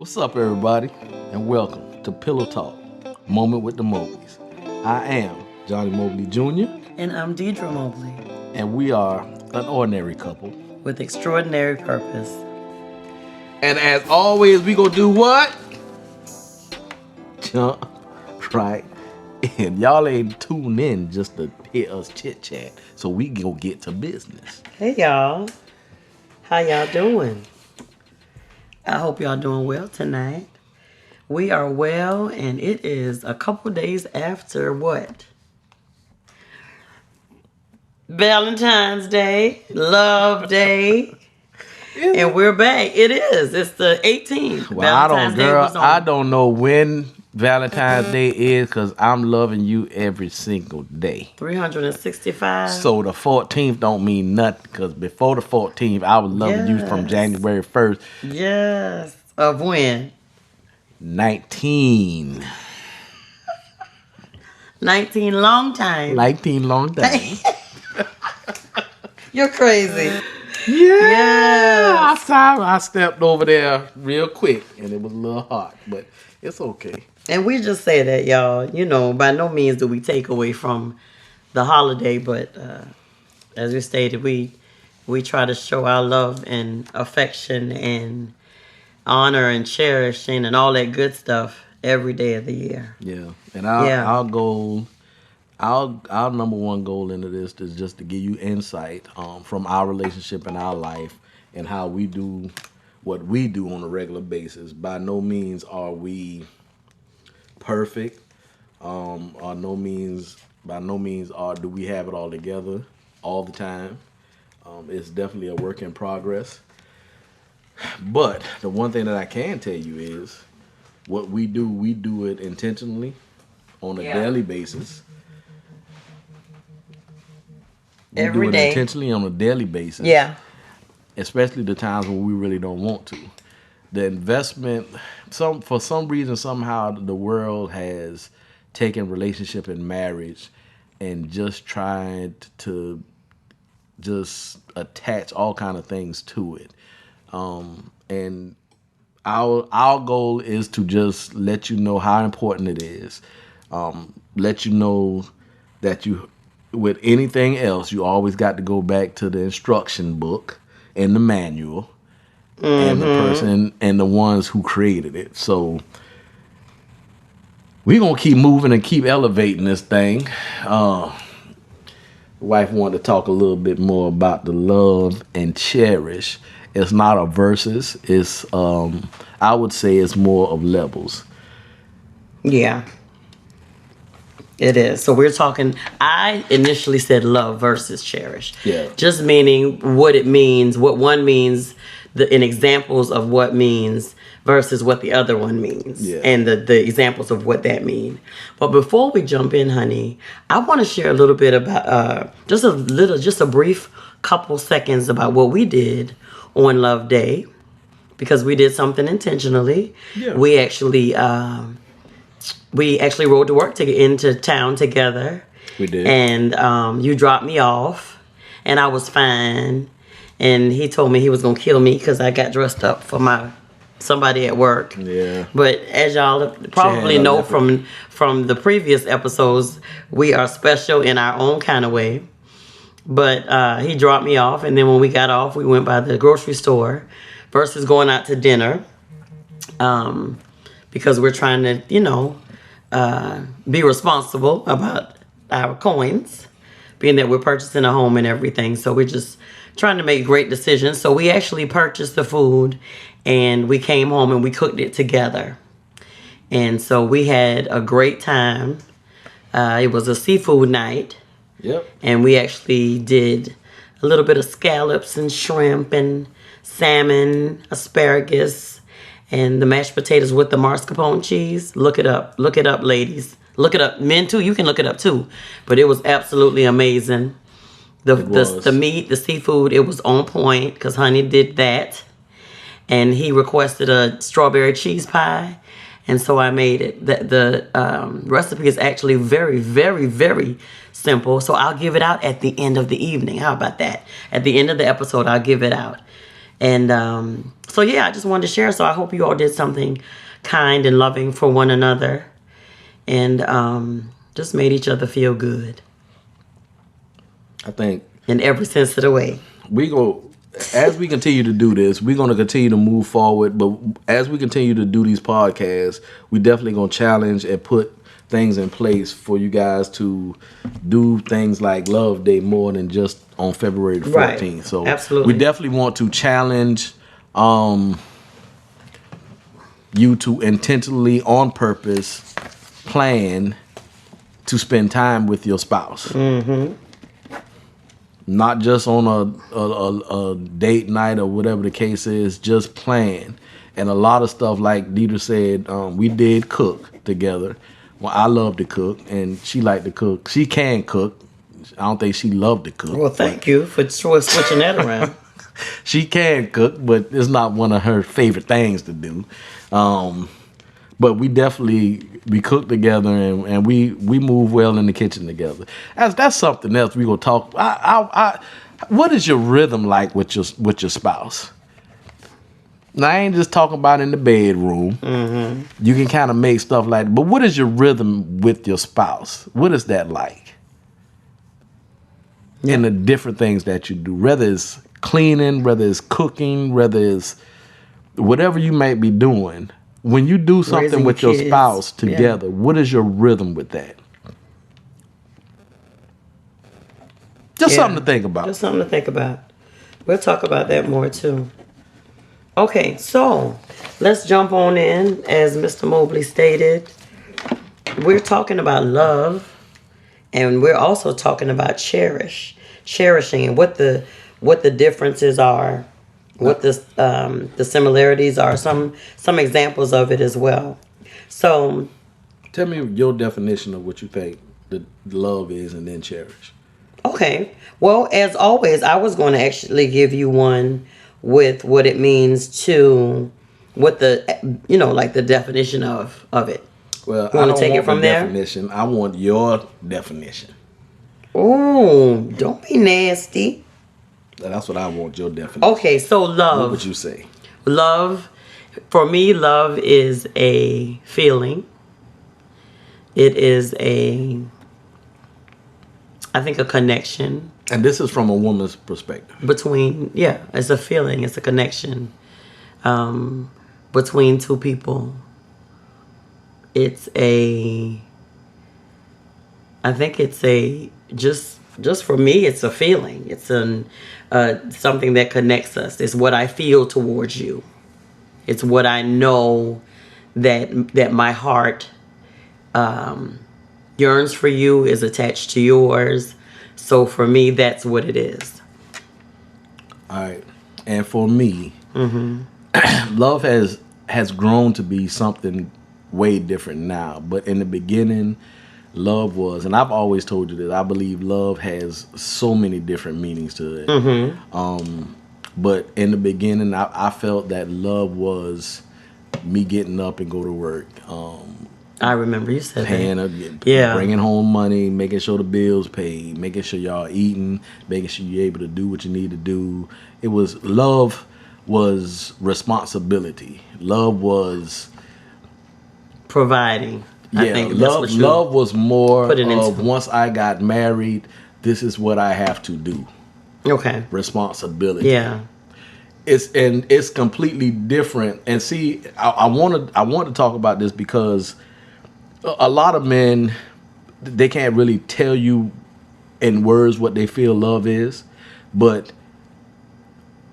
What's up, everybody, and welcome to Pillow Talk, Moment with the Mobleys. I am Johnny Mobley Jr., And I'm Deirdra Mobley. and we are an ordinary couple. With extraordinary purpose. And as always, we gonna do what? Jump right in. Y'all ain't tuned in just to hear us chit-chat, so we go get to business. Hey y'all. How y'all doing? I hope y'all doing well tonight. We are well, and it is a couple days after what? Valentine's Day, Love Day. And we're back. It is. It's the 18th. Well, I don't know when Valentine's Day is because I'm loving you every single day. 365. So the 14th don't mean nothing because before the 14th, I was loving you from January 1st. Yes. Of when? 19 long time. 19 long time. You're crazy. Yeah. I stepped over there real quick and it was a little hot, but it's okay. And we just say that, y'all. You know, by no means do we take away from the holiday, but as we stated, we try to show our love and affection and honor and cherishing and all that good stuff every day of the year. Yeah. And our goal, our number one goal into this is just to give you insight from our relationship and our life and how we do what we do on a regular basis. By no means are we perfect. By no means do we have it all together all the time. It's definitely a work in progress. But the one thing that I can tell you is what we do it intentionally on a daily basis. Every do it day. Intentionally on a daily basis. Yeah. Especially the times when we really don't want to. The investment, for some reason, somehow the world has taken relationship and marriage and just tried to just attach all kind of things to it. And our goal is to just let you know how important it is. Let you know that you, with anything else, you always got to go back to the instruction book and the manual and the person and the ones who created it. So we're going to keep moving and keep elevating this thing. The wife wanted to talk a little bit more about the love and cherish. It's not a versus. It's, I would say it's more of levels. Yeah. It is. So we're talking, I initially said love versus cherish. Yeah. Just meaning what it means, what one means, in examples of what means versus what the other one means. Yeah. And the examples of what that mean. But before we jump in, honey, I want to share a little bit about, just a brief couple seconds about what we did on Love Day. Because we did something intentionally. Yeah. We actually rode to work into town together. We did. And you dropped me off, and I was fine. And he told me he was gonna kill me because I got dressed up for somebody at work. Yeah. But as y'all probably know from the previous episodes, we are special in our own kind of way. But he dropped me off, and then when we got off, we went by the grocery store versus going out to dinner. Because we're trying to, be responsible about our coins, being that we're purchasing a home and everything. So we're just trying to make great decisions. So we actually purchased the food and we came home and we cooked it together. And so we had a great time. It was a seafood night. Yep. And we actually did a little bit of scallops and shrimp and salmon, asparagus, and the mashed potatoes with the mascarpone cheese. Look it up. Look it up, ladies. Look it up. Men, too. You can look it up, too. But it was absolutely amazing. The meat, the seafood, it was on point because Honey did that. And he requested a strawberry cheese pie. And so I made it. The recipe is actually very, very, very simple. So I'll give it out at the end of the evening. How about that? At the end of the episode, I'll give it out. And So yeah, I just wanted to share. So I hope you all did something kind and loving for one another, and just made each other feel good I think in every sense of the way. as we continue to do this, we're going to continue to move forward. But as we continue to do these podcasts, we definitely going to challenge and put things in place for you guys to do things like Love Day more than just on February the 14th. Right. So Absolutely. we definitely want to challenge you to intentionally, on purpose, plan to spend time with your spouse. Mm-hmm. Not just on a date night or whatever the case is, just plan. And a lot of stuff, like Deirdra said, we did cook together. Well, I love to cook, and she liked to cook. She can cook. I don't think she loved to cook. Well, thank you for switching that around. She can cook, but it's not one of her favorite things to do. But we cook together, and we move well in the kitchen together. That's something else we gonna talk. What is your rhythm like with your spouse? Now, I ain't just talking about in the bedroom. Mm-hmm. You can kind of make stuff like that. But what is your rhythm with your spouse? What is that like? Yeah. And the different things that you do, whether it's cleaning, whether it's cooking, whether it's whatever you might be doing. When you do something Raising with kids. your spouse together, what is your rhythm with that? Just something to think about. Just something to think about. We'll talk about that more too. Okay, so let's jump on in. As Mr. Mobley stated, we're talking about love, and we're also talking about cherishing, and what the differences are, what the similarities are, some examples of it as well. So, tell me your definition of what you think the love is, and then cherish. Okay. Well, as always, I was going to actually give you one with what it means to, what the, like the definition of it. Well, I want to take it from there. Definition. I want your definition. Oh, don't be nasty. That's what I want, your definition. Okay, so love. What would you say? Love, for me, love is a feeling. It is I think, a connection. And this is from a woman's perspective. It's a feeling, it's a connection between two people. Just for me, it's a feeling. It's something that connects us. It's what I feel towards you. It's what I know that my heart yearns for you, is attached to yours. So for me, that's what it is. All right. And for me, love has grown to be something way different now. But in the beginning, love was, and I've always told you that I believe love has so many different meanings to it. But in the beginning, I felt that love was me getting up and go to work. I remember you said that. Bringing home money, making sure the bills paid, making sure y'all eating, making sure you're able to do what you need to do. Love was responsibility. Love was providing. I think love was more of, once I got married, this is what I have to do. Okay. Responsibility. Yeah. It's completely different. And see, I want to talk about this because a lot of men, they can't really tell you in words what they feel love is, but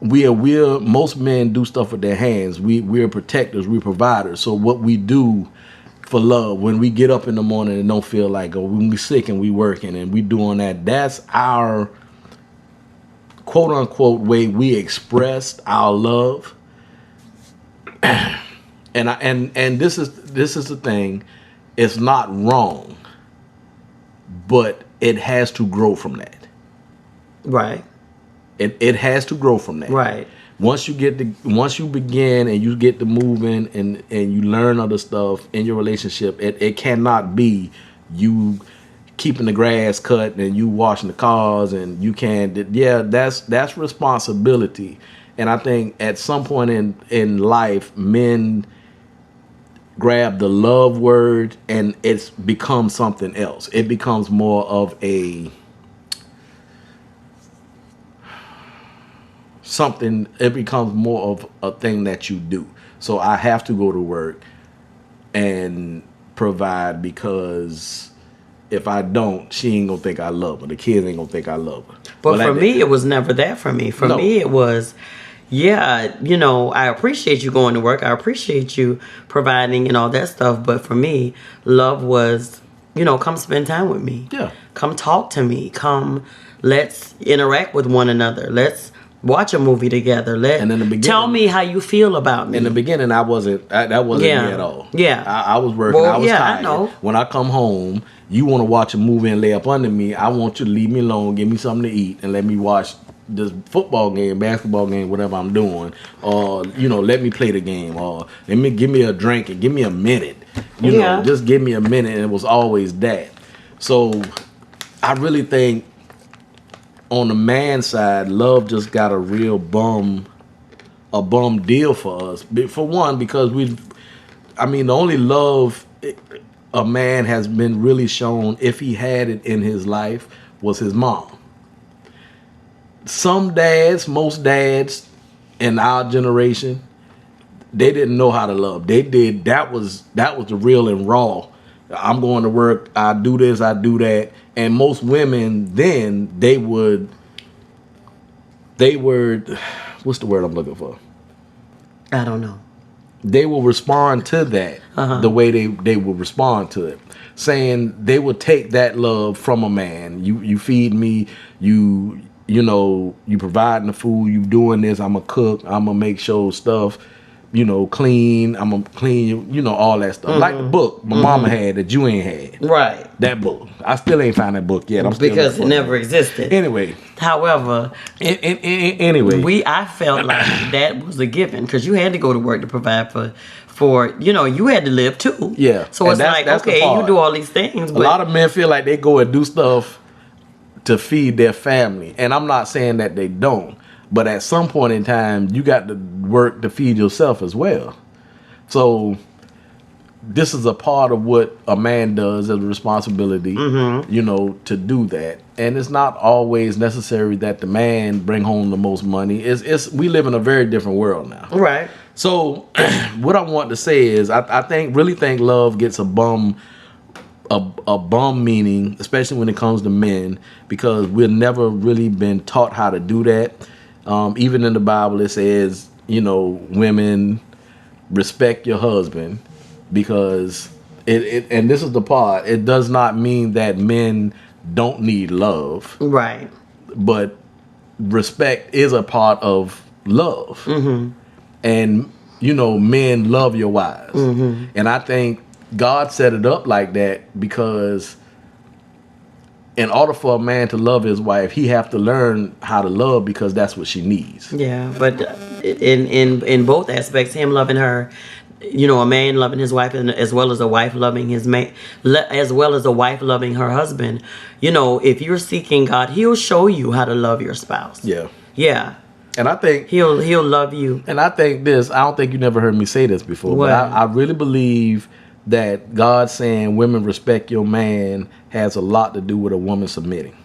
most men do stuff with their hands. We're protectors, we're providers. So what we do for love, when we get up in the morning and don't feel like, when we sick and we working and we doing that, that's our quote unquote way we expressed our love. and this is the thing. It's not wrong, but it has to grow from that. Right. It has to grow from that. Right. Once you begin and you get to moving and you learn other stuff in your relationship, it cannot be you keeping the grass cut and you washing the cars and you can't. Yeah, that's responsibility. And I think at some point in life, men grab the love word and it's becomes something else. It becomes more of it becomes more of a thing that you do. So I have to go to work and provide, because if I don't, she ain't gonna think I love her. The kids ain't gonna think I love her. But for me, it was never that for me. For me, it was, yeah, you know, I appreciate you going to work. I appreciate you providing and all that stuff. But for me, love was, you know, come spend time with me. Yeah. Come talk to me. Come, let's interact with one another. Let's watch a movie together. And in the beginning, tell me how you feel about me. In the beginning, that wasn't me at all. Yeah. I was working. Well, I was tired. I know. When I come home, you want to watch a movie and lay up under me. I want you to leave me alone, give me something to eat, and let me watch this football game, basketball game, whatever I'm doing. Or, you know, let me play the game. Or give me a drink and give me a minute. You know, just give me a minute. And it was always that. So I really think on the man side, love just got a real bum deal for us. For one, because the only love a man has been really shown, if he had it in his life, was his mom. Some dads, most dads in our generation, they didn't know how to love. They did. That was the real and raw. I'm going to work. I do this. I do that. And most women then, they would. What's the word I'm looking for? I don't know. They will respond to that the way they will respond to it, saying they will take that love from a man. You feed me. You providing the food. You doing this. I'm a cook. I'm gonna make sure stuff, clean. I'm gonna clean. All that stuff. Like the book my mama had that you ain't had. Right. That book. I still ain't found that book yet. Because it never existed. Anyway. However, anyway, I felt like that was a given, because you had to go to work to provide for you had to live too. Yeah. So it's like, okay, you do all these things. But a lot of men feel like they go and do stuff to feed their family, and I'm not saying that they don't, but at some point in time, you got to work to feed yourself as well. So this is a part of what a man does as a responsibility, to do that. And it's not always necessary that the man bring home the most money. We live in a very different world now. Right. So what I want to say is I really think love gets a bum meaning, especially when it comes to men, because we've never really been taught how to do that. Even in the Bible, it says, women, respect your husband. Because and this is the part, it does not mean that men don't need love. Right. But respect is a part of love. And, men love your wives. And I think God set it up like that because in order for a man to love his wife, he have to learn how to love, because that's what she needs. Yeah, but in both aspects, him loving her, a man loving his wife, and as well as a wife loving his man, as well as a wife loving her husband. If you're seeking God, He'll show you how to love your spouse. Yeah. Yeah. And I think He'll love you. And I think I don't think you never heard me say this before, but I really believe that God saying women respect your man has a lot to do with a woman submitting.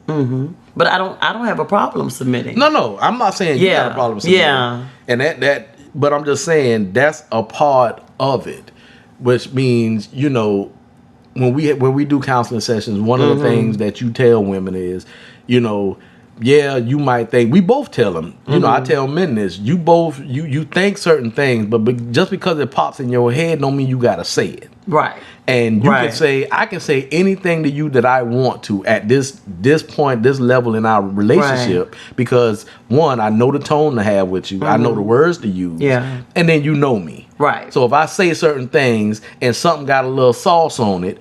But I don't have a problem submitting. No, I'm not saying you have a problem submitting. Yeah. And but I'm just saying that's a part of it, which means, when we do counseling sessions, one of the things that you tell women is, you might think, we both tell them, I tell men this, you think certain things, but just because it pops in your head don't mean you got to say it. Right. And I can say anything to you that I want to at this point, this level in our relationship, because one, I know the tone to have with you. I know the words to use. Yeah. And then you know me. Right. So if I say certain things and something got a little sauce on it,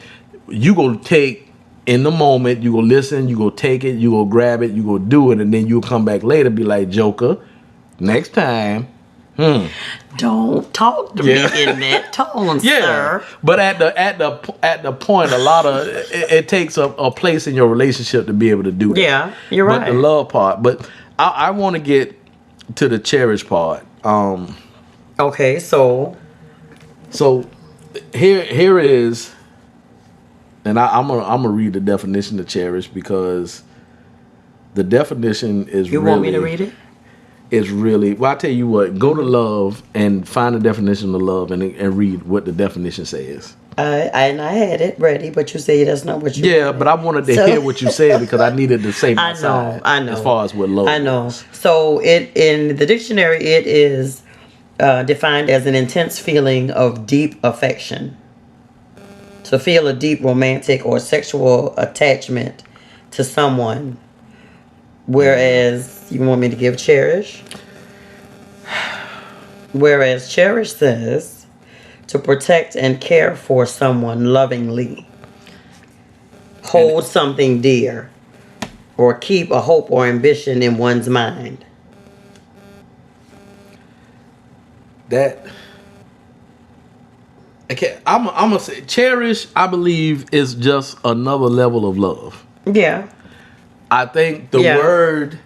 you go take in the moment, you go listen, you go take it, you go grab it, you go do it, and then you'll come back later and be like, Joker, next time. Don't talk to me in that tone, sir. But at the point, a lot of it takes a place in your relationship to be able to do that. Yeah, you're right. But the love part. But I want to get to the cherish part. Okay, so So here it is, and I'm gonna read the definition of cherish because the definition is you really, want me to read it? Is really well. I tell you what, go to love and find the definition of love and read what the definition says. I had it ready, but you say that's not what you. Yeah, wanted. but I wanted to hear what you said because I needed to say my side. I know. As far as what love I know. is. So it in the dictionary it is defined as an intense feeling of deep affection. To feel a deep romantic or sexual attachment to someone. Whereas you want me to give cherish? Whereas cherish says to protect and care for someone lovingly. Hold something dear. Or keep a hope or ambition in one's mind. That I'm gonna say cherish. I believe is just another level of love. Yeah. I think the word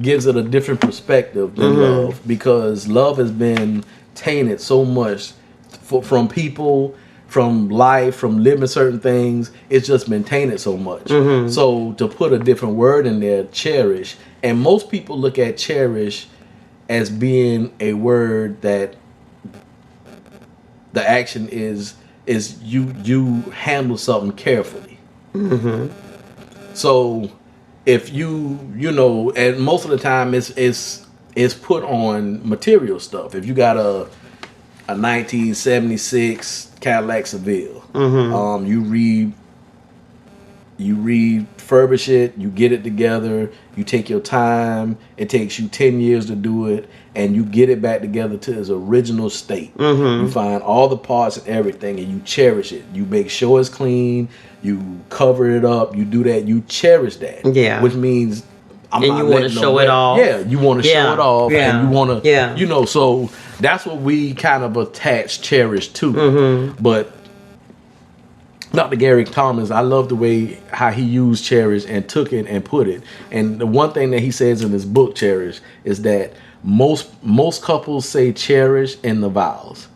gives it a different perspective than love because love has been tainted so much from people, from life, from living certain things. It's just been tainted so much. So to put a different word in there, cherish, and most people look at cherish as being a word that the action is you handle something carefully. So if you know, and most of the time it's put on material stuff. If you got a 1976 Cadillac Seville, you refurbish it, you get it together, you take your time. It takes you 10 years to do it, and you get it back together to its original state. You find all the parts and everything, and you cherish it. You make sure it's clean. You cover it up. You do that. You cherish that. Yeah. Which means and you want to show it off. Yeah, you want to show it off, and you want to, you know. So that's what we kind of attach cherish to. But Dr. Gary Thomas, I love the way how he used cherish and took it and put it. And the one thing that he says in his book, Cherish, is that most couples say cherish in the vows.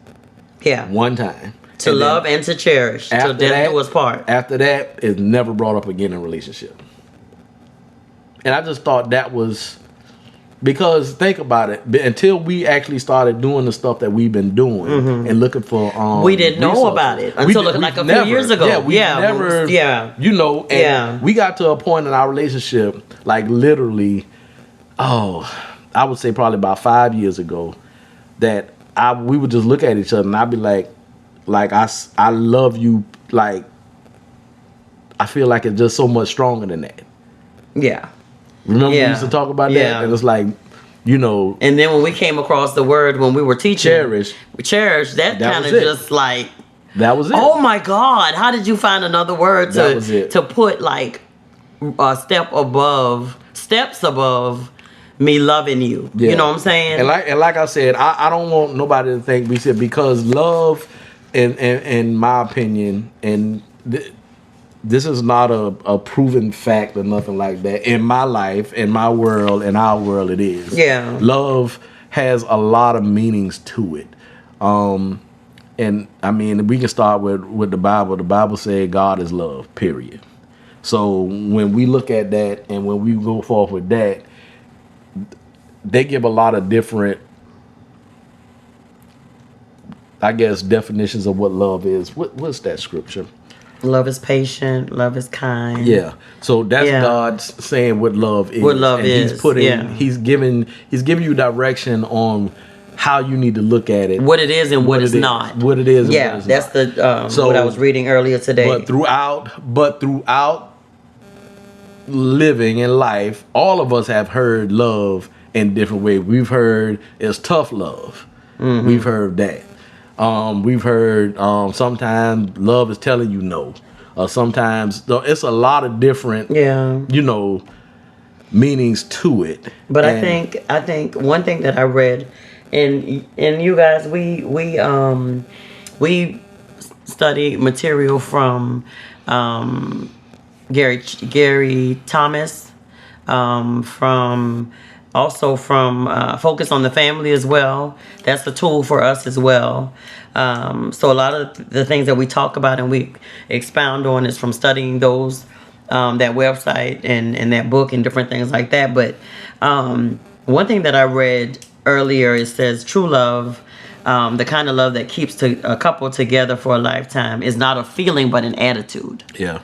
Yeah. One time. To love and to cherish. Till death do us part. After that, it's never brought up again in a relationship. And I just thought that was... Because think about it, until we actually started doing the stuff that we've been doing and looking for we didn't know about it until like a few years ago. You know, and we got to a point in our relationship, like literally, I would say probably about 5 years ago, that we would just look at each other and I'd be like I love you, like I feel like it's just so much stronger than that. Yeah. Remember we used to talk about that? And it's like, you know. And then when we came across the word when we were teaching. Cherish, that kind of just like. That was it. Oh my God. How did you find another word to put like steps above me loving you? Yeah. You know what I'm saying? And like I said, I don't want nobody to think we said, because love, in my opinion, and this is not a proven fact or nothing like that. In my life, in my world, in our world, it is. Yeah. Love has a lot of meanings to it. And I mean, we can start with the Bible. The Bible said God is love, period. So when we look at that and when we go forth with that, they give a lot of different, I guess, definitions of what love is. What's that scripture? Love is patient. Love is kind. Yeah. So that's God saying what love is. What love is. He's putting. He's giving you direction on how you need to look at it. What it is and what it's not. What it is. Yeah. And what that's not. What I was reading earlier today. But throughout living in life, all of us have heard love in different ways. We've heard it's tough love. We've heard that. We've heard sometimes love is telling you no. Sometimes it's a lot of different, meanings to it. But I think one thing that I read, and you guys, we study material from Gary Thomas, from Also from Focus on the Family as well. That's a tool for us as well. So a lot of the things that we talk about and we expound on is from studying those, that website and that book and different things like that. But one thing that I read earlier, it says true love, the kind of love that keeps a couple together for a lifetime, is not a feeling but an attitude. Yeah.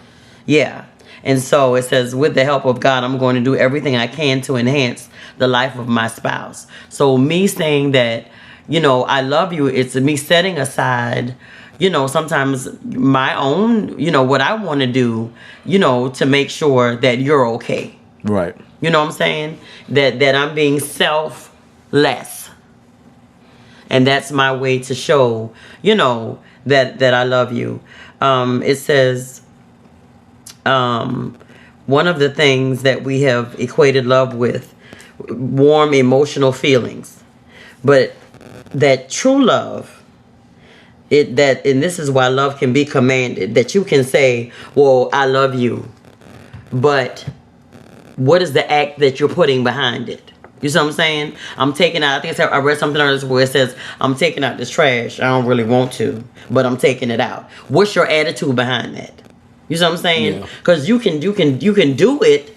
Yeah. And so it says, with the help of God, I'm going to do everything I can to enhance the life of my spouse. So me saying that, I love you, it's me setting aside, sometimes my own, what I want to do, to make sure that you're okay. Right. You know what I'm saying? That I'm being selfless. And that's my way to show, that I love you. It says, one of the things that we have equated love with, warm emotional feelings, but that true love, and this is why love can be commanded, that you can say, well, I love you, but what is the act that you're putting behind it? You see what I'm saying? I'm taking out, I think I read something earlier where it says, I'm taking out this trash. I don't really want to, but I'm taking it out. What's your attitude behind that? You see what I'm saying? Because you can do it,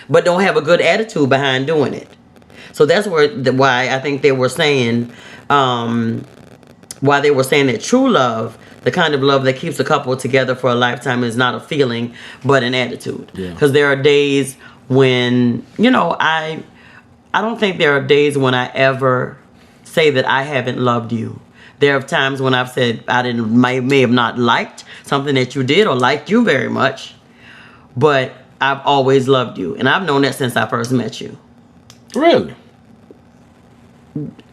but don't have a good attitude behind doing it. So that's why I think they were saying, that true love, the kind of love that keeps a couple together for a lifetime, is not a feeling, but an attitude. Because there are days when, I don't think there are days when I ever say that I haven't loved you. There are times when I've said I may have not liked something that you did or liked you very much, but I've always loved you. And I've known that since I first met you. Really?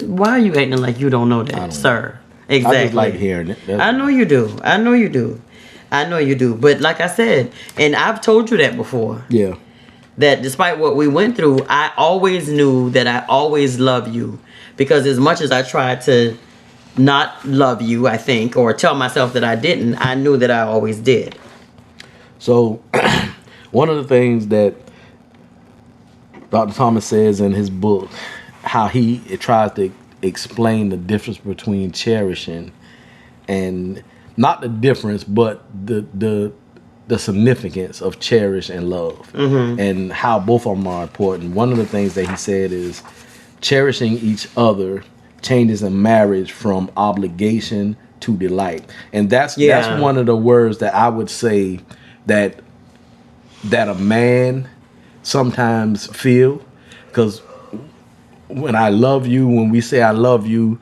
Why are you acting like you don't know that, sir? Exactly. I just like hearing it. I know you do. I know you do. But like I said, and I've told you that before. Yeah. That despite what we went through, I always knew that I always love you. Because as much as I tried to not love you, I think, or tell myself that I didn't, I knew that I always did. So, one of the things that Dr. Thomas says in his book, how he tries to explain the difference between cherishing and not the difference, but the significance of cherish and love, and how both of them are important. One of the things that he said is cherishing each other changes in marriage from obligation to delight, and that's one of the words that I would say that a man sometimes feel, because when I love you, when we say I love you,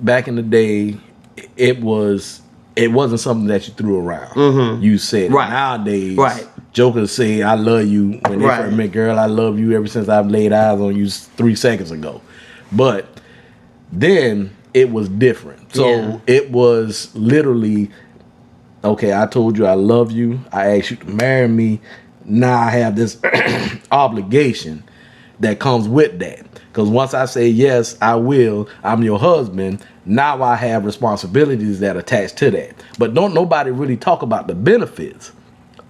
back in the day, it wasn't something that you threw around. You said right. Nowadays, jokers say I love you when they first met. Girl, I love you ever since I've laid eyes on you 3 seconds ago. But then it was different. So it was literally, okay, I told you I love you. I asked you to marry me. Now I have this obligation that comes with that. Because once I say, yes, I will, I'm your husband, now I have responsibilities that attach to that. But don't nobody really talk about the benefits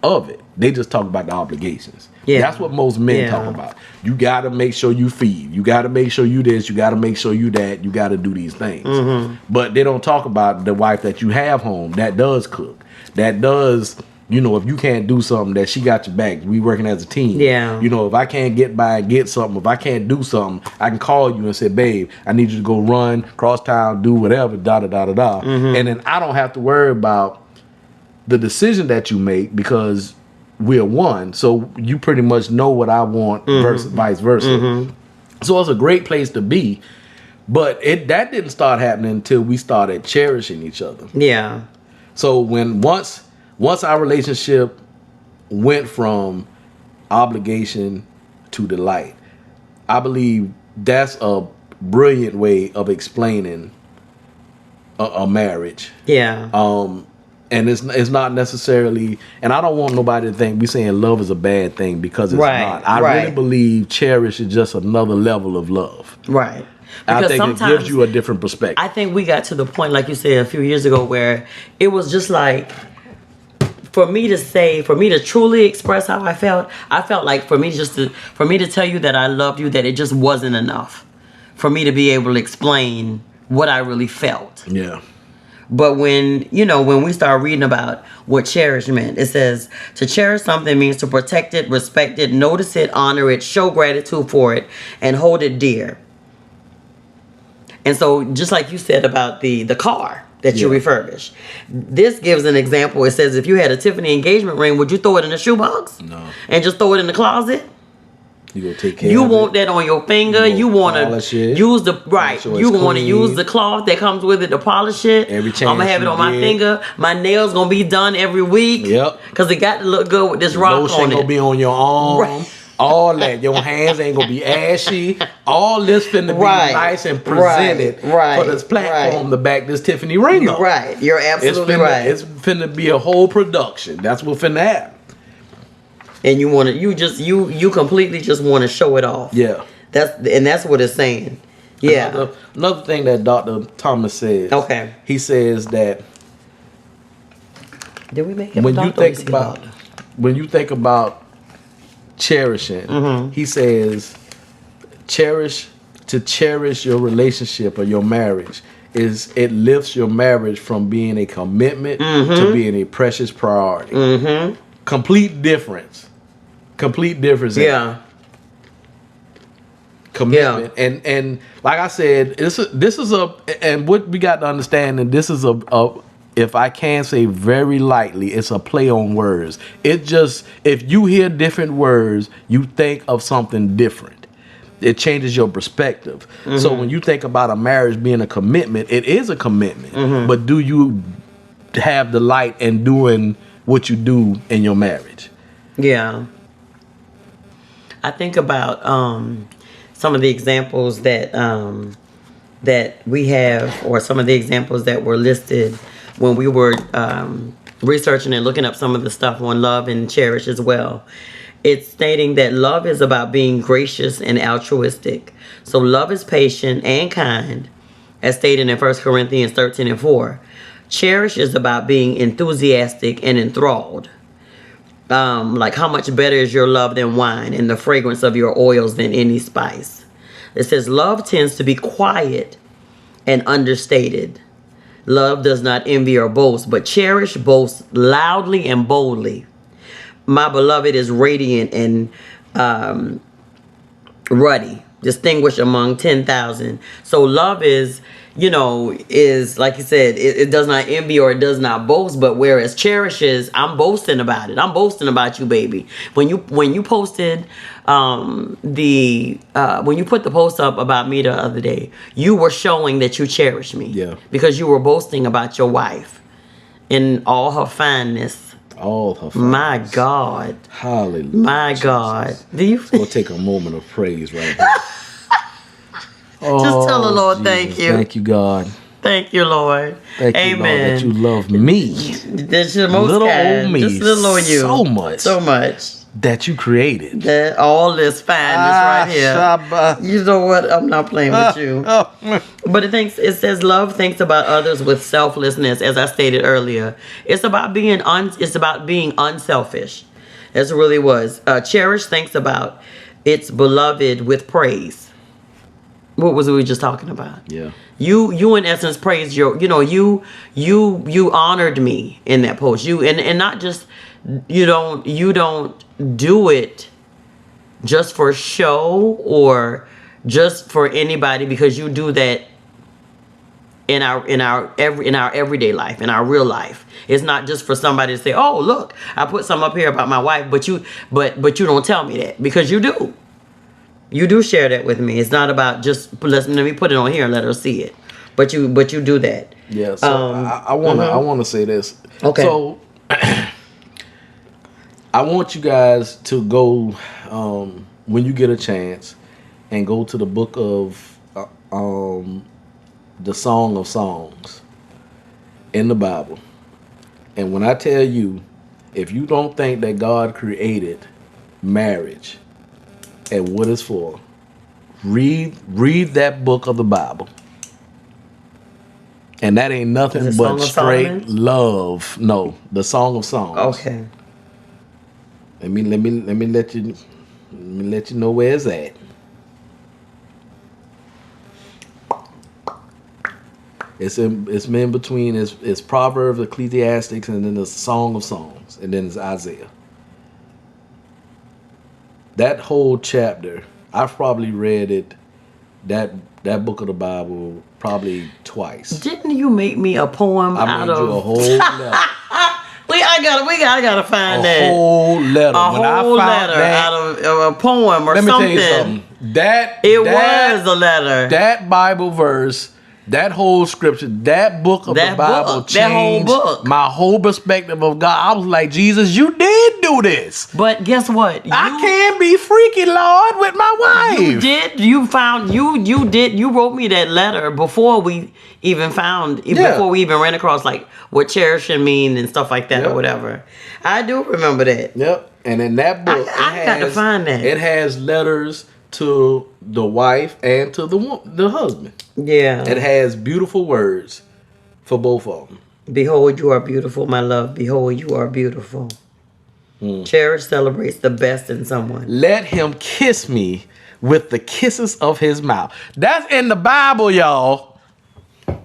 of it. They just talk about the obligations. That's what most men talk about. You got to make sure you feed. You got to make sure you this. You got to make sure you that. You got to do these things. But they don't talk about the wife that you have home that does cook, that does... if you can't do something, that she got your back. We working as a team. If I can't get by and get something, if I can't do something, I can call you and say, babe, I need you to go run, cross town, do whatever, da-da-da-da-da. And then I don't have to worry about the decision that you make because we're one. So you pretty much know what I want versus vice versa. So it's a great place to be. But that didn't start happening until we started cherishing each other. So once our relationship went from obligation to delight, I believe that's a brilliant way of explaining a marriage. And it's not necessarily, and I don't want nobody to think we saying love is a bad thing, because it's not. I really believe cherish is just another level of love. Because I think it gives you a different perspective. I think we got to the point, like you said, a few years ago, where it was just like, for me to truly express how I felt like for me to tell you that I loved you, that it just wasn't enough for me to be able to explain what I really felt. Yeah. But when we start reading about what cherish meant, it says to cherish something means to protect it, respect it, notice it, honor it, show gratitude for it, and hold it dear. And so just like you said about the car that you refurbish, this gives an example. It says if you had a Tiffany engagement ring, would you throw it in a shoebox? No. And just throw it in the closet? You gonna take care You of want it. that on your finger. You want to use the You want to use the cloth that comes with it to polish it. Every chance I'm gonna have it on my finger. My nails gonna be done every week. Yep. Cause it got to look good with this rock Lotion on it. gonna be on your arm. Right. All that. Your hands ain't gonna be ashy. All this finna be nice and presented for this platform to back this Tiffany ring up. Right. You're absolutely right. It's finna be a whole production. That's what finna happen. And you completely just want to show it off. Yeah. That's what it's saying. Yeah. Another thing that Dr. Thomas says. Okay. He says that did we make it? when you think about cherishing, he says to cherish your relationship or your marriage it lifts your marriage from being a commitment to being a precious priority. Complete difference. Yeah. Commitment. And like I said, this is and what we got to understand, and this is a if I can say very lightly, it's a play on words. It just, if you hear different words, you think of something different. It changes your perspective. So when you think about a marriage being a commitment, it is a commitment. But do you have the light in doing what you do in your marriage? Yeah. I think about some of the examples that we have, or some of the examples that were listed when we were researching and looking up some of the stuff on love and cherish as well. It's stating that love is about being gracious and altruistic. So love is patient and kind, as stated in 1 Corinthians 13:4. Cherish is about being enthusiastic and enthralled. Like how much better is your love than wine, and the fragrance of your oils than any spice. It says love tends to be quiet and understated. Love does not envy or boast, but cherish boasts loudly and boldly. My beloved is radiant and ruddy, distinguished among 10,000. So love is like you said, it does not envy or it does not boast, but whereas cherish is, I'm boasting about it. I'm boasting about you, baby. When you posted when you put the post up about me the other day, you were showing that you cherish me. Yeah. Because you were boasting about your wife in all her fineness. All her fineness. My God. Hallelujah. My God. Do you We'll take a moment of praise right here. Just tell the Lord, Jesus. thank you. Thank you, God. Thank you, Lord. Thank you, Amen. Lord, that you love me. That's your most Little kind. old me. Just little old you. So much. So much. That you created. That all this fineness right here. Shabba. You know what? I'm not playing with you. But it says love thinks about others with selflessness, as I stated earlier. It's about being unselfish. That's really was. Cherish thinks about its beloved with praise. What was we just talking about? Yeah. You in essence praised you honored me in that post. You and not just you don't do it just for show or just for anybody, because you do that in our everyday life, in our real life. It's not just for somebody to say, "Oh, look, I put something up here about my wife," but you don't tell me that, because you do. You do share that with me. It's not about just let me put it on here and let her see it, but you do that. Yeah. So I wanna say this. Okay. So I want you guys to go when you get a chance and go to the book of the Song of Songs in the Bible. And when I tell you, if you don't think that God created marriage and what it's for, read that book of the Bible And that ain't nothing Is it but Song of straight Solomon? love. No, the Song of Songs. Okay. Let me let you know where it's at. It's in between. It's Proverbs, Ecclesiastics, and then the Song of Songs, and then it's Isaiah. That whole chapter, I've probably read it. That book of the Bible probably twice. Didn't you make me a poem I made you a whole letter. I gotta find that. A whole letter. A When I whole found letter that, out of a poem or let me something. tell you something. It was a letter. That Bible verse, that whole scripture, that book of the Bible changed my whole perspective of God. I was like, Jesus, you did do this. But guess what? I can be freaky, Lord, with my wife. You did. You wrote me that letter before we even before we even ran across like what cherishing mean and stuff like that or whatever. I do remember that. Yep. And in that book, I got to find that. It has letters to the wife and to the husband. Yeah. It has beautiful words for both of them. Behold, you are beautiful, my love. Behold, you are beautiful. Cherish celebrates the best in someone. Let him kiss me with the kisses of his mouth. That's in the Bible, y'all. You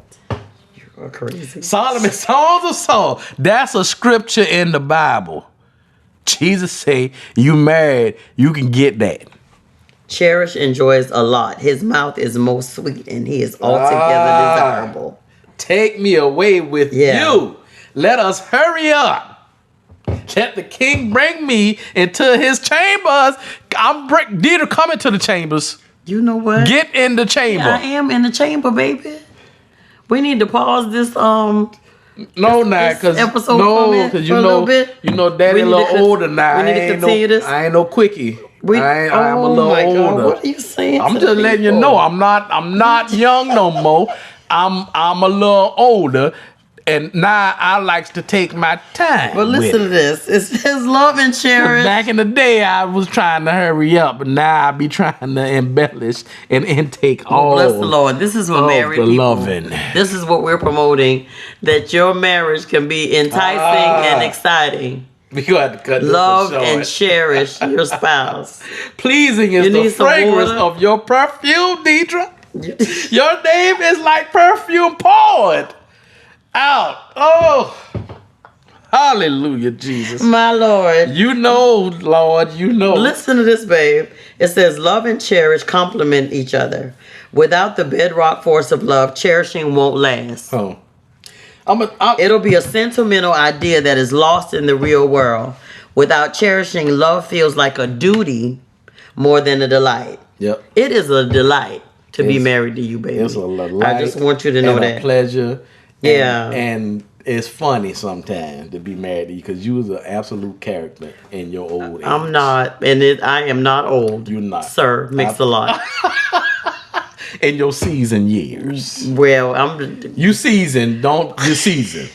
are crazy. Solomon, Songs of Songs. That's a scripture in the Bible. Jesus say, you married, you can get that. Cherish enjoys a lot. His mouth is most sweet, and he is altogether desirable. Take me away with you. Let us hurry up. Let the king bring me into his chambers. Deirdra, come into the chambers. You know what? Get in the chamber. I am in the chamber, baby. We need to pause this No, not because you know, Daddy a little older now. We need to continue this. I ain't no quickie. I'm a little older. What are you saying? I'm just letting you know. I'm not young no more. I'm a little older, and now I likes to take my time. But listen to this. It says love and cherish. Back in the day, I was trying to hurry up, but now I be trying to embellish and intake all. Bless the Lord. This is what married people. Loving. This is what we're promoting. That your marriage can be enticing and exciting. We got to cut love and cherish your spouse. Pleasing is the fragrance of your perfume, Deirdra. Your name is like perfume poured out. Oh, hallelujah, Jesus. My Lord. You know, Lord, you know. Listen to this, babe. It says love and cherish complement each other. Without the bedrock force of love, cherishing won't last. Oh. It'll be a sentimental idea that is lost in the real world. Without cherishing, love feels like a duty more than a delight. Yep. It is a delight to be married to you, baby. It's a delight. I just want you to know that. A pleasure. Yeah. And it's funny sometimes to be married to you because you was an absolute character in your old age. I'm not, and I am not old. You're not. Sir, mix a lot. In your season years. Well, you seasoned, don't you season.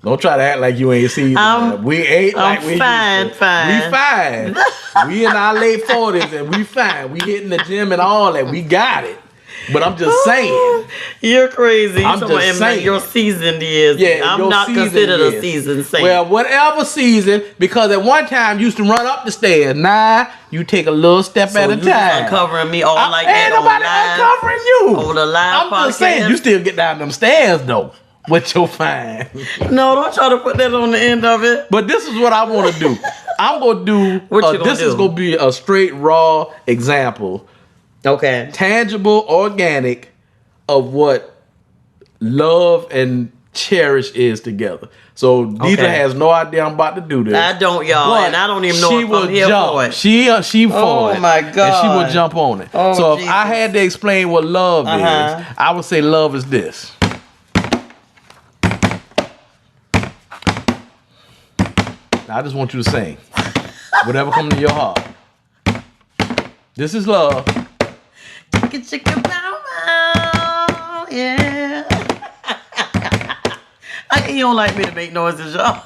Don't try to act like you ain't seasoned. We ain't like we fine. We fine. We in our late 40s and we fine. We hitting the gym and all that. We got it. But I'm just saying. You're crazy. I'm just saying. Your seasoned years. Yeah, I'm not considered a seasoned saint. Well, whatever season, because at one time you used to run up the stairs. Now you take a little step at a time. Uncovering me all like that. Ain't nobody uncovering you. On the live I'm just saying, you still get down them stairs though. With your fine. No, don't try to put that on the end of it. But this is what I want to do. I'm going to do. This is going to be a straight raw example. Okay. Tangible, organic of what love and cherish is together. So Deirdra has no idea I'm about to do this. I don't, y'all, and I don't even know if I'm here for it. She for it. Oh my God. And she will jump on it. Oh, so Jesus. if I had to explain what love is, I would say love is this. I just want you to sing. Whatever comes to your heart. This is love. Chicka bow wow. Yeah. You don't like me to make noises, y'all.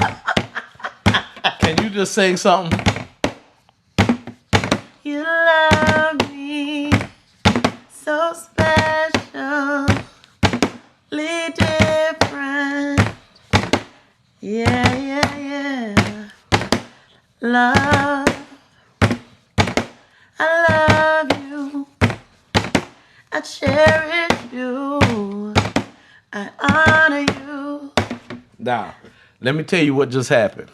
Can you just sing something? You love me so special. different. Yeah, yeah, yeah. Love, I love you. I cherish you. I honor you. Now, let me tell you what just happened.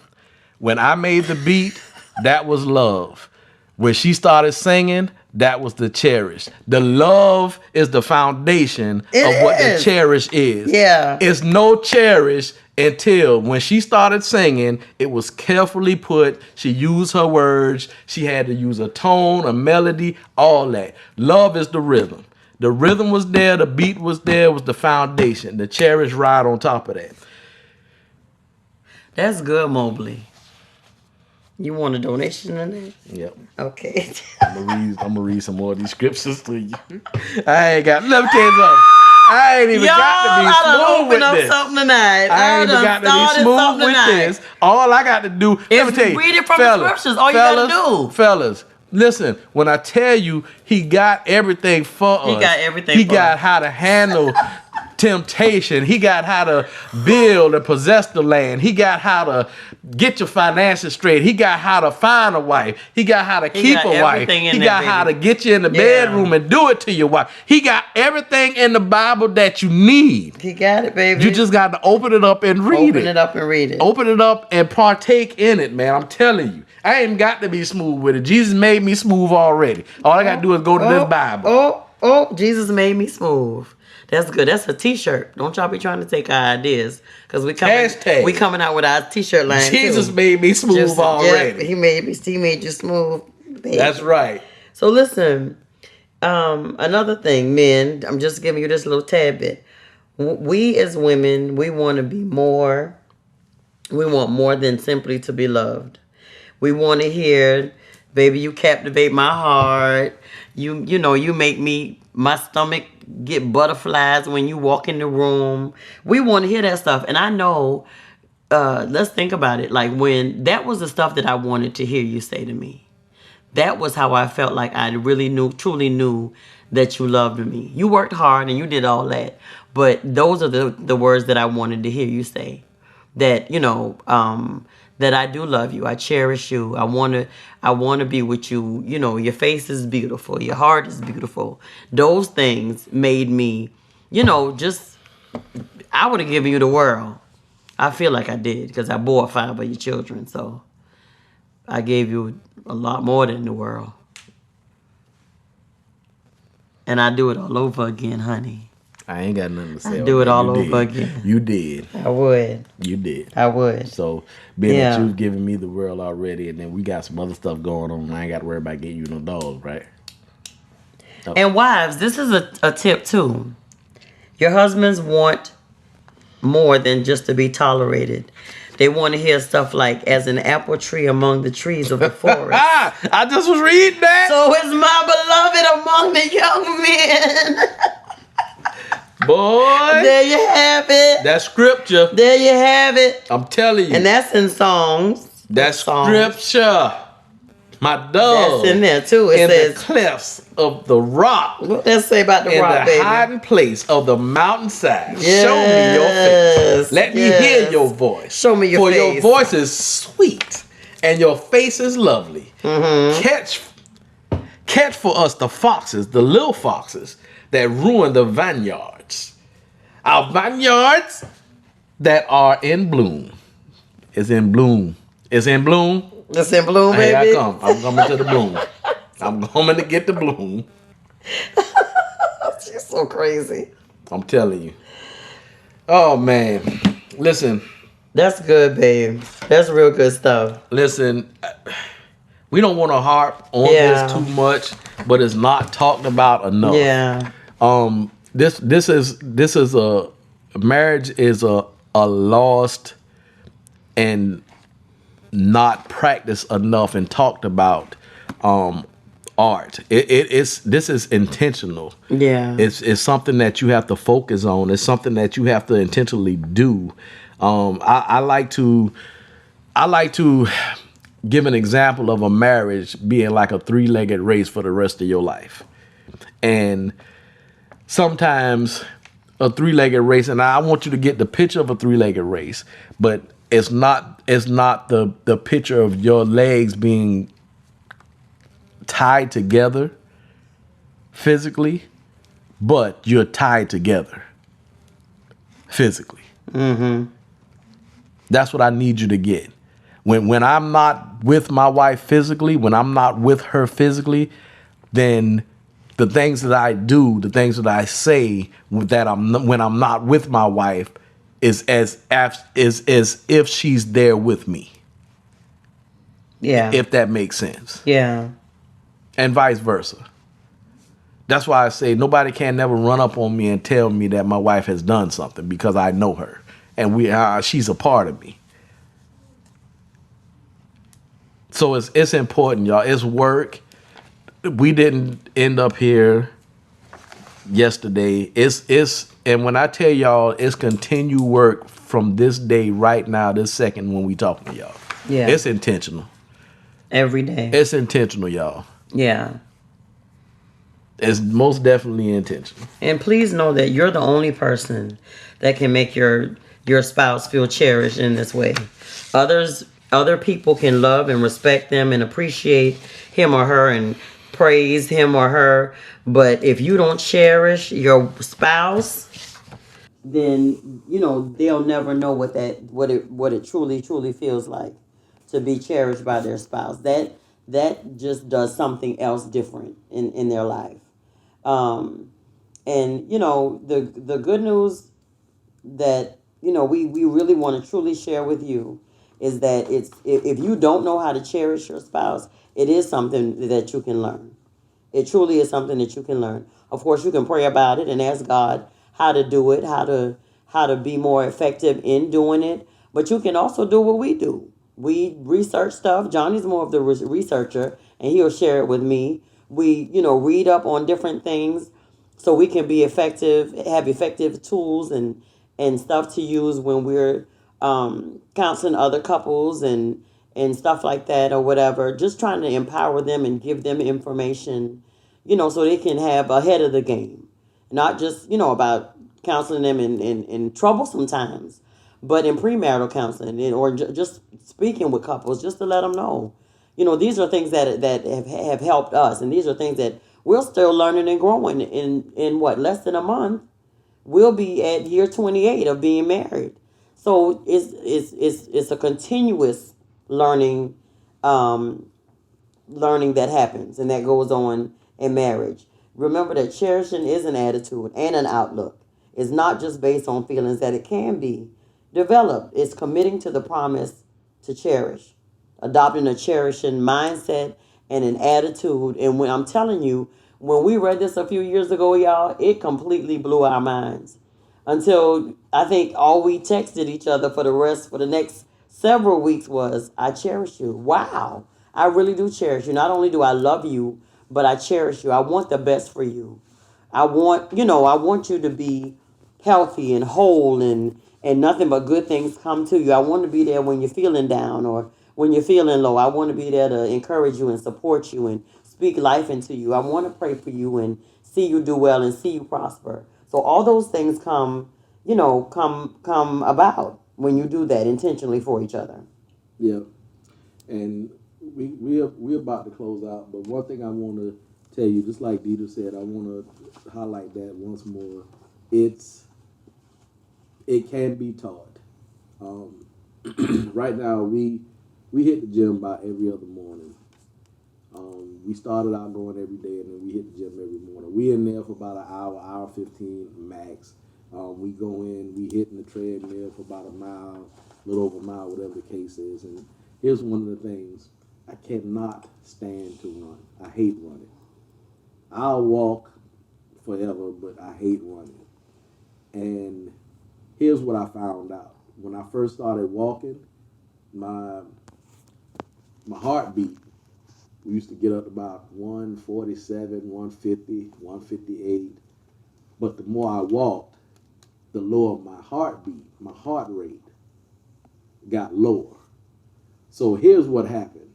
When I made the beat, that was love. When she started singing, that was the cherish. The love is the foundation of what the cherish is. Yeah. It's no cherish until when she started singing, it was carefully put. She used her words. She had to use a tone, a melody, all that. Love is the rhythm. The rhythm was there. The beat was there. Was the foundation. The cherish ride on top of that. That's good, Mobley. You want a donation on that? Yep. Okay. I'm gonna read some more of these scriptures to you. I ain't got. Let me tell you something. I ain't even got to be smooth with this. Something tonight. I ain't even got to be smooth with this. All I got to do is read it from the scriptures. All you got to do. Fellas, listen. When I tell you, he got everything for us. He got everything. He got how to handle temptation. He got how to build and possess the land. He got how to get your finances straight. He got how to find a wife. He got how to keep a wife. He got how to get you in the bedroom and do it to your wife. He got everything in the Bible that you need. He got it, baby. You just got to open it up and read it. Open it up and read it. Open it up and partake in it, man. I'm telling you. I ain't got to be smooth with it. Jesus made me smooth already. All I got to do is go to this Bible. Jesus made me smooth. That's good. That's a t-shirt. Don't y'all be trying to take our ideas. Because we coming out with our t-shirt line. Jesus made me smooth already. Yeah, he made you smooth. Baby. That's right. So listen, another thing, men, I'm just giving you this little tad bit. We as women, we want to be more. We want more than simply to be loved. We want to hear, baby, you captivate my heart. You know, you make my stomach get butterflies when you walk in the room. We want to hear that stuff. And I know, let's think about it. Like when that was the stuff that I wanted to hear you say to me. That was how I felt like I really truly knew that you loved me. You worked hard and you did all that. But those are the words that I wanted to hear you say. That, you know, that I do love you. I cherish you. I want to be with you. You know, your face is beautiful. Your heart is beautiful. Those things made me, you know, I would have given you the world. I feel like I did because I bore 5 of your children. So I gave you a lot more than the world. And I do it all over again, honey. I ain't got nothing to say. I do it all over again. You did. I would. You did. I would. So, being that you've given me the world already, and then we got some other stuff going on, I ain't got to worry about getting you no dog, right? Oh. And wives, this is a tip too. Your husbands want more than just to be tolerated. They want to hear stuff like, as an apple tree among the trees of the forest. I just was reading that. So is my beloved among the young men. Boy. There you have it. That's scripture. There you have it. I'm telling you. And that's in Songs. That's scripture. My dog. That's in there too. It says, the clefts of the rock. What does that say about the rock, baby? In the hiding place of the mountainside. Yes. Show me your face. Let me hear your voice. Show me your face. For your voice is sweet and your face is lovely. Mm-hmm. Catch for us the foxes, the little foxes that ruin the vineyards. Our vineyards that are in bloom. It's in bloom. It's in bloom. It's in bloom, baby. Here I come. I'm coming to the bloom. I'm coming to get the bloom. She's so crazy. I'm telling you. Oh, man. Listen. That's good, babe. That's real good stuff. Listen, we don't want to harp on this too much, but it's not talked about enough. Yeah. This is a marriage is a lost and not practiced enough and talked about art. This is intentional. Yeah. It's something that you have to focus on. It's something that you have to intentionally do. I like to give an example of a marriage being like a 3-legged race for the rest of your life. And sometimes a three-legged race, and I want you to get the picture of a three-legged race, but it's not the picture of your legs being tied together physically, but you're tied together physically. That's what I need you to get. When I'm not with my wife physically, when I'm not with her physically, then the things that I do, the things that I say when I'm not with my wife is as if she's there with me. Yeah. If that makes sense. Yeah. And vice versa. That's why I say nobody can never run up on me and tell me that my wife has done something, because I know her and she's a part of me. So it's important, y'all. It's work. We didn't end up here yesterday. It's and when I tell y'all, it's continued work from this day right now, this second when we talking to y'all. Yeah. It's intentional. Every day. It's intentional, y'all. Yeah. It's most definitely intentional. And please know that you're the only person that can make your spouse feel cherished in this way. Other people can love and respect them and appreciate him or her and praise him or her, but if you don't cherish your spouse, then they'll never know what it truly feels like to be cherished by their spouse. That just does something else different in their life. Um, and the good news that we really want to truly share with you is that if you don't know how to cherish your spouse, it is something that you can learn. It truly is something that you can learn. Of course, you can pray about it and ask God how to do it, how to be more effective in doing it. But you can also do what we do. We research stuff. Johnny's more of the researcher, and he'll share it with me. We, read up on different things so we can be effective, have effective tools and stuff to use when we're counseling other couples and stuff like that or whatever. Just trying to empower them and give them information, so they can have ahead of the game. Not just, about counseling them in troublesome times, but in premarital counseling or just speaking with couples, just to let them know. These are things that have helped us, and these are things that we're still learning and growing in what, less than a month. We'll be at year 28 of being married. So it's a continuous learning um, learning that happens and that goes on in marriage. Remember that cherishing is an attitude and an outlook. It's not just based on feelings, that it can be developed. It's committing to the promise to cherish, adopting a cherishing mindset and an attitude. And when I'm telling you, when we read this a few years ago, y'all, it completely blew our minds until I think all we texted each other for the next several weeks was, I cherish you. Wow. I really do cherish you. Not only do I love you, but I cherish you. I want the best for you. I want you to be healthy and whole and nothing but good things come to you. I want to be there when you're feeling down or when you're feeling low. I want to be there to encourage you and support you and speak life into you. I want to pray for you and see you do well and see you prosper. So all those things come about when you do that intentionally for each other. Yeah. And we're about to close out, but one thing I want to tell you, just like Dieter said, I want to highlight that once more. It can be taught. Um, right now, we hit the gym about every other morning. We started out going every day, and then we hit the gym every morning. We in there for about an hour 15 max. We go in, we hitting the treadmill for about a mile, a little over a mile, whatever the case is. And here's one of the things: I cannot stand to run. I hate running. I'll walk forever, but I hate running. And here's what I found out: when I first started walking, my heartbeat, we used to get up about 147, 150, 158. But the more I walked, the lower my heartbeat, my heart rate got lower. So here's what happened.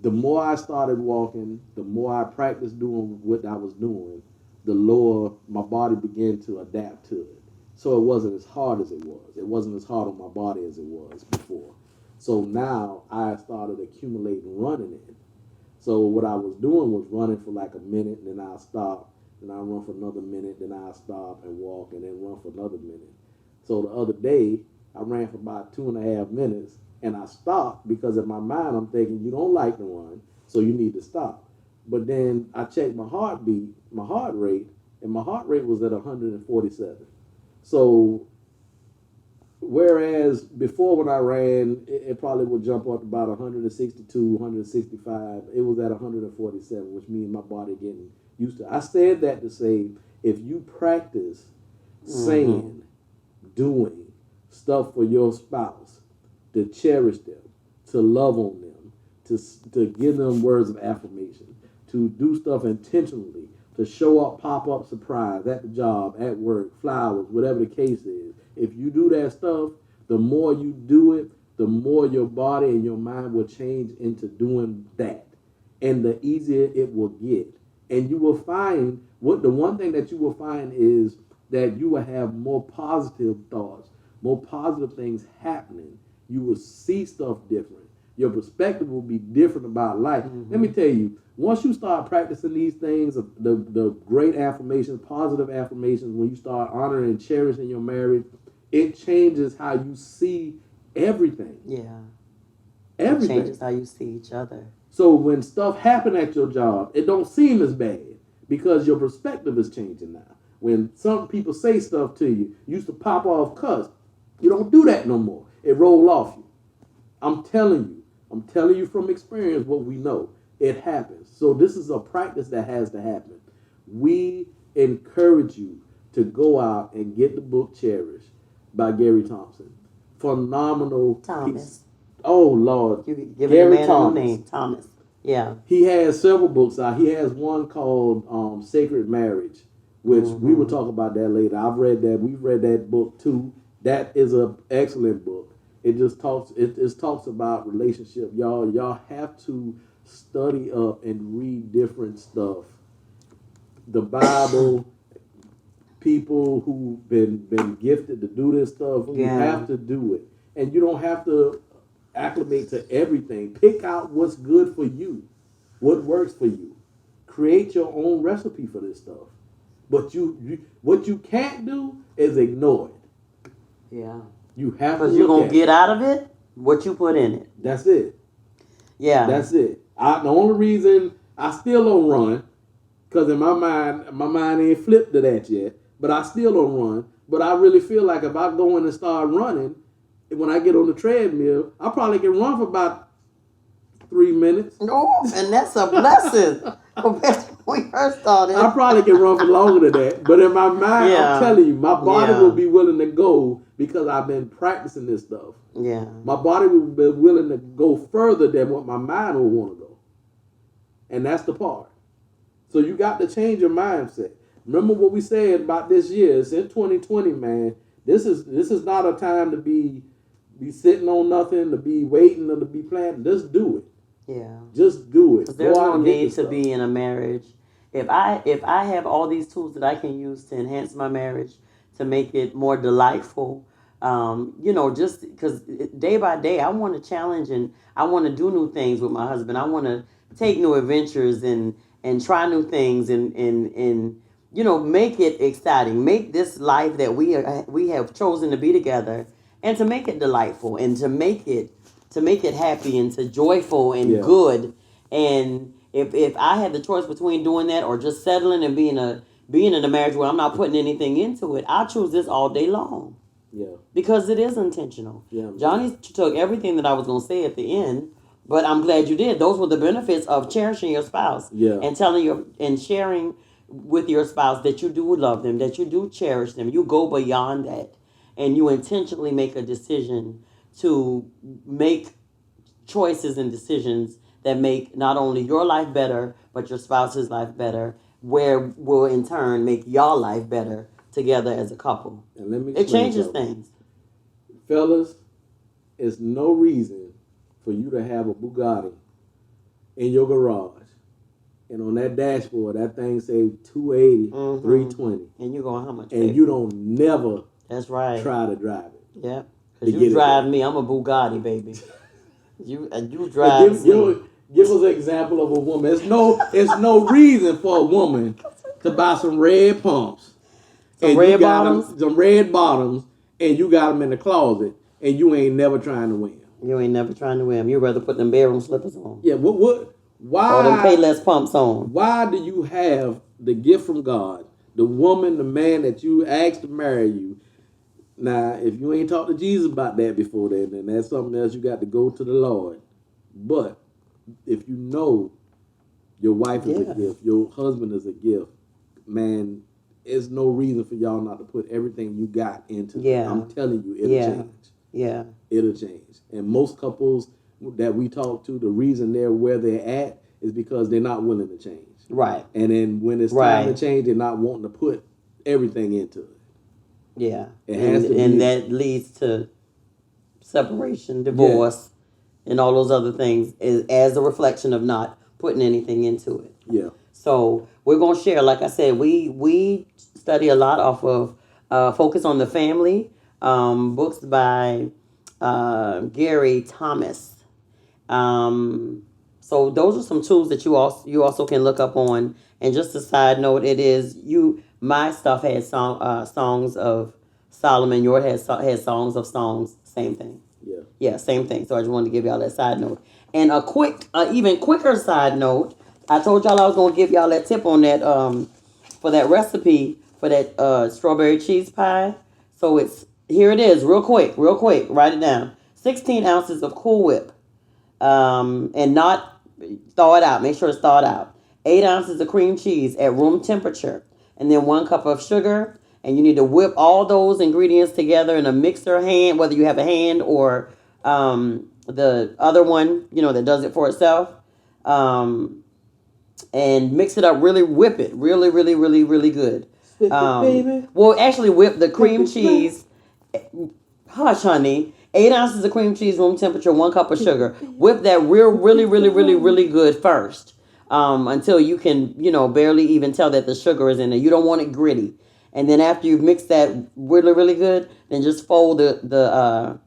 The more I started walking, the more I practiced doing what I was doing, the lower my body began to adapt to it. So it wasn't as hard as it was. It wasn't as hard on my body as it was before. So now I started accumulating running in. So what I was doing was running for like a minute, and then I'll stop, then I'll run for another minute, then I'll stop and walk, and then run for another minute. So the other day, I ran for about 2.5 minutes, and I stopped because in my mind I'm thinking, you don't like to run, so you need to stop. But then I checked my heartbeat, my heart rate, and my heart rate was at 147. So whereas before when I ran, it probably would jump up to about 162, 165. It was at 147, which means my body getting used to it. I said that to say if you practice saying, doing stuff for your spouse, to cherish them, to love on them, to give them words of affirmation, to do stuff intentionally, to show up, pop up surprise at the job, at work, flowers, whatever the case is. If you do that stuff, the more you do it, the more your body and your mind will change into doing that. And the easier it will get. And you will find, what the one thing that you will find is that you will have more positive thoughts, more positive things happening. You will see stuff different. Your perspective will be different about life. Let me tell you, once you start practicing these things, the great affirmations, positive affirmations, when you start honoring and cherishing your marriage, it changes how you see everything. Yeah. Everything. It changes how you see each other. So when stuff happen at your job, it don't seem as bad because your perspective is changing now. When some people say stuff to you, you used to pop off cuss. You don't do that no more. It roll off you. I'm telling you from experience what we know. It happens. So this is a practice that has to happen. We encourage you to go out and get the book Cherish by Gary Thompson. Phenomenal Thomas. piece. Oh Lord. You give Gary the man Thomas. a new name. Thomas. Yeah. He has several books out. He has one called Sacred Marriage, which we will talk about that later. I've read that. We've read that book too. That is an excellent book. It just talks about relationship. Y'all have to study up and read different stuff. The Bible, people who've been gifted to do this stuff, you have to do it. And you don't have to acclimate to everything. Pick out what's good for you, what works for you. Create your own recipe for this stuff. But what you can't do is ignore it. Yeah. You have to. Because you're going to get out of it what you put in it. That's it. Yeah. That's it. The only reason I still don't run, because in my mind ain't flipped to that yet, but I still don't run. But I really feel like if I go in and start running, when I get on the treadmill, I probably can run for about 3 minutes. Oh, and that's a blessing compared to when we first started. I probably can run for longer than that. But in my mind, I'm telling you, my body will be willing to go because I've been practicing this stuff. Yeah. My body will be willing to go further than what my mind will want to go. And that's the part. So you got to change your mindset. Remember what we said about this year. It's in 2020, man. This is not a time to be sitting on nothing, to be waiting, or to be planning. Just do it. Yeah. Just do it. There's no need to be in a marriage. If I have all these tools that I can use to enhance my marriage, to make it more delightful, just because day by day I want to challenge and I want to do new things with my husband. I want to take new adventures and try new things and make it exciting. Make this life that we have chosen to be together, and to make it delightful, and to make it happy, and to joyful and good. And if I had the choice between doing that or just settling and being in a marriage where I'm not putting anything into it, I'll choose this all day long. Yeah. Because it is intentional. Yeah. Johnny took everything that I was going to say at the end, but I'm glad you did. Those were the benefits of cherishing your spouse. Yeah. And and sharing with your spouse that you do love them, that you do cherish them. You go beyond that, and you intentionally make a decision to make choices and decisions that make not only your life better, but your spouse's life better, where will in turn make your life better together as a couple. And let me it changes things. Fellas, it's no reason for you to have a Bugatti in your garage and on that dashboard, that thing say 280, 320. And you going how much? And you don't never That's right. try to drive it. Yeah. Because you drive me. I'm a Bugatti, baby. you drive me. Give us an example of a woman. It's no reason for a woman to buy some red pumps. Some red bottoms? Some red bottoms, and you got them in the closet, and you ain't never trying to wear them. You ain't never trying to wear them. You'd rather put them bedroom slippers on. Yeah, why? Or them Payless pumps on. Why do you have the gift from God, the woman, the man that you asked to marry you? Now, if you ain't talked to Jesus about that before then that's something else you got to go to the Lord. But if you know your wife is a gift, your husband is a gift, man, there's no reason for y'all not to put everything you got into it. I'm telling you, it'll change. Yeah. It'll change. And most couples that we talk to, the reason they're where they're at is because they're not willing to change. Right. And then when it's time to change, they're not wanting to put everything into it. Yeah. And that leads to separation, divorce, and all those other things as a reflection of not putting anything into it. Yeah. So we're going to share, like I said, we study a lot off of Focus on the Family, books by Gary Thomas. So those are some tools that you also can look up on. And just a side note, my stuff has songs of Solomon. Yours has songs of songs. Same thing. Yeah. Yeah, same thing. So I just wanted to give y'all that side note. And a even quicker side note, I told y'all I was going to give y'all that tip on that for that recipe for that strawberry cheese pie. So here it is, real quick, write it down. 16 ounces of Cool Whip, and not thaw it out. Make sure it's thawed out. 8 ounces of cream cheese at room temperature, and then 1 cup of sugar. And you need to whip all those ingredients together in a mixer hand, whether you have a hand or the other one, that does it for itself. And mix it up, really whip it, really, really, really, really good. Baby. Well, actually whip the cream cheese. Hush, honey. 8 ounces of cream cheese, room temperature, 1 cup of sugar. Whip that really, really, really, really good first. Until you can, barely even tell that the sugar is in there. You don't want it gritty. And then after you've mixed that really, really good, then just fold the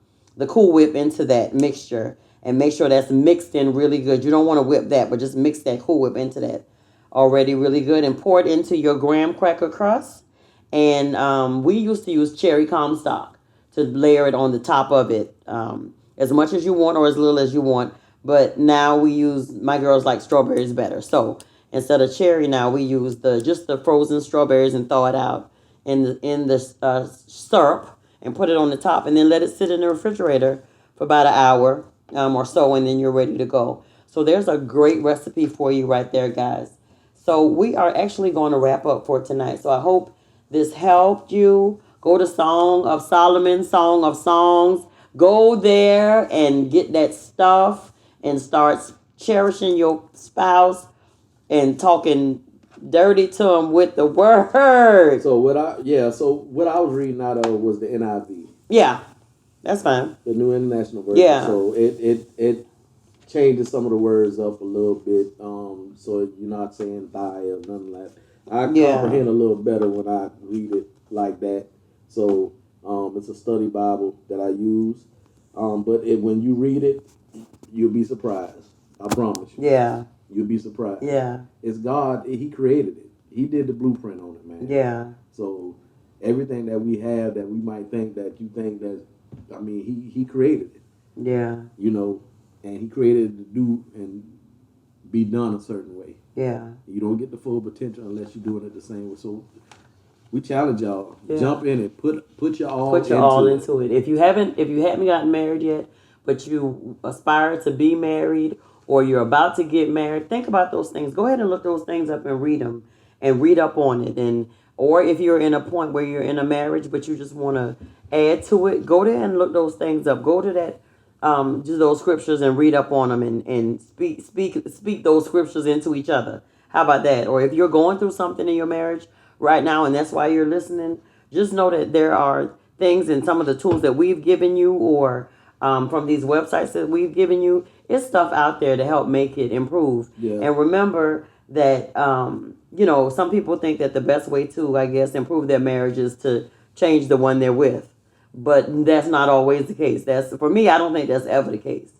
Cool Whip into that mixture and make sure that's mixed in really good. You don't want to whip that, but just mix that Cool Whip into that already really good and pour it into your graham cracker crust. And we used to use cherry Comstock to layer it on the top of it, as much as you want or as little as you want. But now my girls like strawberries better. So instead of cherry now, we use just the frozen strawberries and thaw it out in the syrup and put it on the top and then let it sit in the refrigerator for about an hour or so, and then you're ready to go. So there's a great recipe for you right there, guys. So we are actually going to wrap up for tonight. So I hope this helped you. Go to Song of Solomon, Song of Songs. Go there and get that stuff and start cherishing your spouse and talking dirty to them with the word. So what I was reading out of was the NIV. Yeah, that's fine. The New International Version. Yeah. So it changes some of the words up a little bit. So you're not saying thy or nothing like that. I comprehend a little better when I read it like that. So it's a study Bible that I use. But when you read it, you'll be surprised. I promise you. Yeah. You'll be surprised. Yeah. It's God. He created it. He did the blueprint on it, man. Yeah. So everything that we have that we might think that you think that, he created it. Yeah. And he created it to do and be done a certain way. Yeah. You don't get the full potential unless you're doing it the same way. So we challenge y'all. Yeah. Jump in it. Put your all into it. If you haven't gotten married yet, but you aspire to be married or you're about to get married, think about those things. Go ahead and look those things up and read them and read up on it. Or if you're in a point where you're in a marriage but you just want to add to it, go there and look those things up. Go to that just those scriptures and read up on them and speak those scriptures into each other. How about that? Or if you're going through something in your marriage right now and that's why you're listening, just know that there are things in some of the tools that we've given you or from these websites that we've given you. It's stuff out there to help make it improve. Yeah. And remember that some people think that the best way to, I guess, improve their marriage is to change the one they're with, but that's not always the case. That's, for me, I don't think that's ever the case.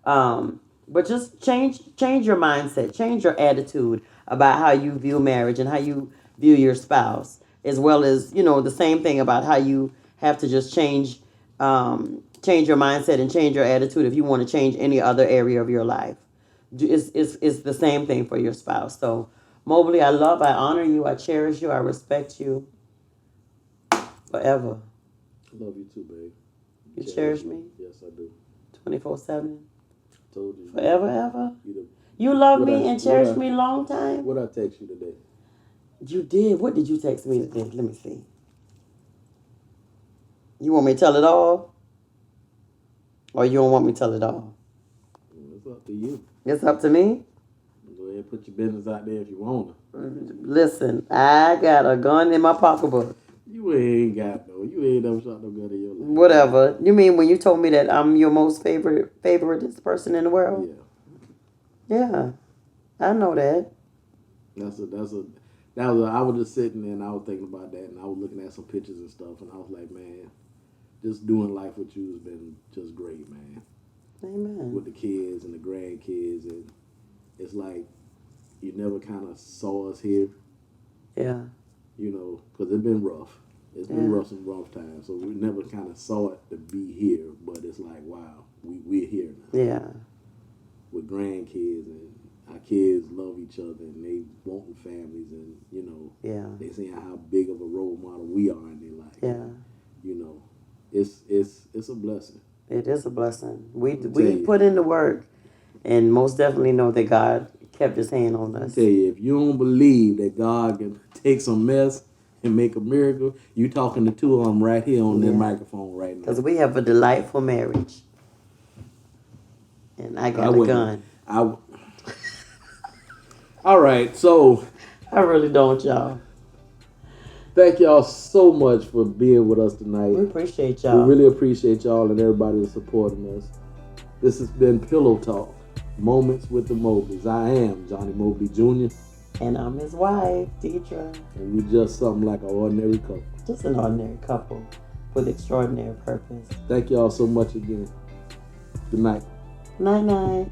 But just change your mindset, change your attitude about how you view marriage and how you view your spouse, as well as the same thing about how you have to just change your mindset and change your attitude if you want to change any other area of your life. It's the same thing for your spouse. So, Mobley, I honor you, I cherish you, I respect you forever. I love you too, babe. You cherish me? Yes, I do. 24/7? Told you. Forever, ever? You love me and cherish me long time? What I text you today? You did? What did you text me today? Let me see. You want me to tell it all? Or you don't want me to tell it all? It's up to you. It's up to me? Go ahead and put your business out there if you want to. Listen, I got a gun in my pocketbook. You ain't got no. You ain't never shot no gun in your life. Whatever. You mean when you told me that I'm your most favorite person in the world? Yeah. Yeah. I know that. I was just sitting there and I was thinking about that, and I was looking at some pictures and stuff, and I was like, man, just doing life with you has been just great, man. Amen. With the kids and the grandkids, and it's like you never kind of saw us here. Yeah. Because it's been rough. It's been rough, some rough times, so we never kind of saw it to be here, but it's like, wow, we're here now. Yeah. With grandkids, and our kids love each other, and they wanting families, and they seeing how big of a role model we are in their life. Yeah. It's a blessing. It is a blessing. We put in the work, and most definitely know that God kept His hand on us. I tell you, if you don't believe that God can take some mess and make a miracle, you talking to two of them right here on this microphone right now. Because we have a delightful marriage. And I got a gun. All right, so I really don't, y'all. Thank y'all so much for being with us tonight. We appreciate y'all. We really appreciate y'all and everybody that's supporting us. This has been Pillow Talk, Moments with the Mobleys. I am Johnny Mobley Jr. And I'm his wife, Deirdra. And we just something like an ordinary couple. Just an ordinary couple with extraordinary purpose. Thank y'all so much again. Good night. Night-night.